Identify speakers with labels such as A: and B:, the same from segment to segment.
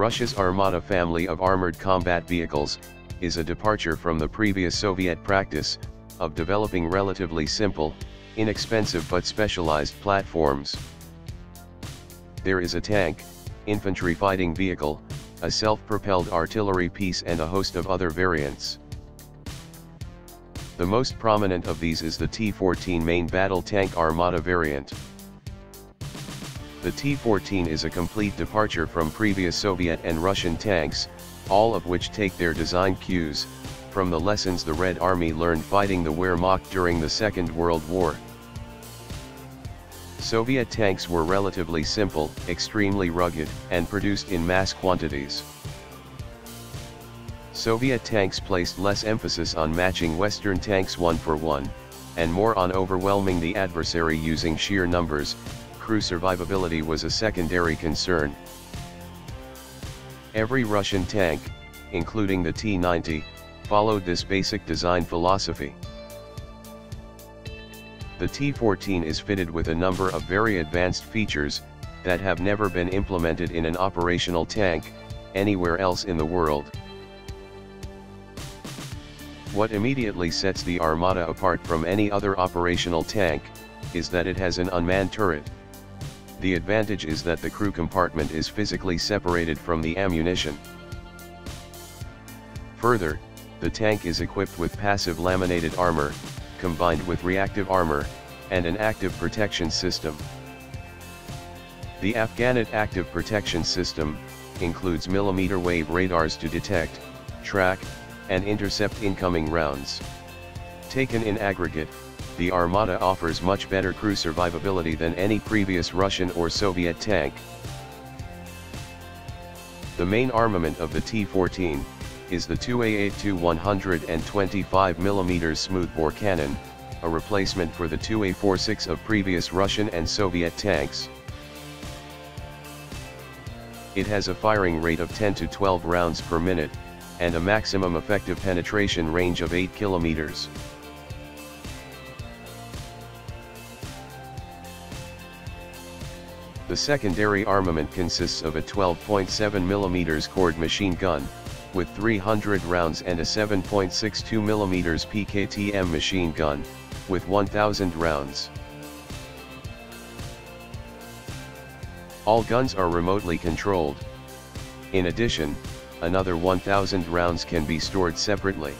A: Russia's Armata family of armored combat vehicles is a departure from the previous Soviet practice of developing relatively simple, inexpensive but specialized platforms. There is a tank, infantry fighting vehicle, a self-propelled artillery piece and a host of other variants. The most prominent of these is the T-14 main battle tank Armata variant. The T-14 is a complete departure from previous Soviet and Russian tanks, all of which take their design cues from the lessons the Red Army learned fighting the Wehrmacht during the Second World War. Soviet tanks were relatively simple, extremely rugged, and produced in mass quantities. Soviet tanks placed less emphasis on matching Western tanks one for one, and more on overwhelming the adversary using sheer numbers. Crew survivability was a secondary concern. Every Russian tank, including the T-90, followed this basic design philosophy. The T-14 is fitted with a number of very advanced features that have never been implemented in an operational tank anywhere else in the world. What immediately sets the Armata apart from any other operational tank is that it has an unmanned turret. The advantage is that the crew compartment is physically separated from the ammunition. Further, the tank is equipped with passive laminated armor, combined with reactive armor, and an active protection system. The Afghanit active protection system includes millimeter wave radars to detect, track, and intercept incoming rounds. Taken in aggregate, the Armata offers much better crew survivability than any previous Russian or Soviet tank. The main armament of the T-14 is the 2A82 125mm smoothbore cannon, a replacement for the 2A46 of previous Russian and Soviet tanks. It has a firing rate of 10 to 12 rounds per minute, and a maximum effective penetration range of 8 kilometers. The secondary armament consists of a 12.7mm cord machine gun, with 300 rounds and a 7.62mm PKTM machine gun, with 1000 rounds. All guns are remotely controlled. In addition, another 1000 rounds can be stored separately.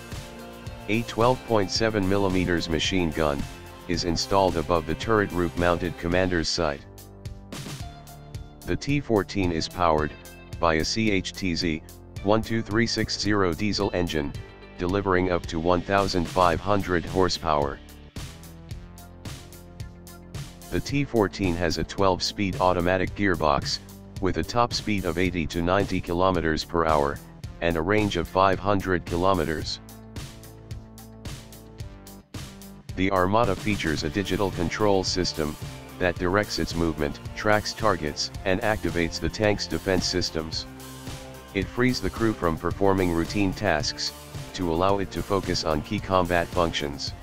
A: A 12.7mm machine gun is installed above the turret roof-mounted commander's sight. The T-14 is powered by a CHTZ 12360 diesel engine, delivering up to 1,500 horsepower. The T-14 has a 12-speed automatic gearbox, with a top speed of 80 to 90 km per hour, and a range of 500 km. The Armata features a digital control system that directs its movement, tracks targets, and activates the tank's defense systems. It frees the crew from performing routine tasks, to allow it to focus on key combat functions.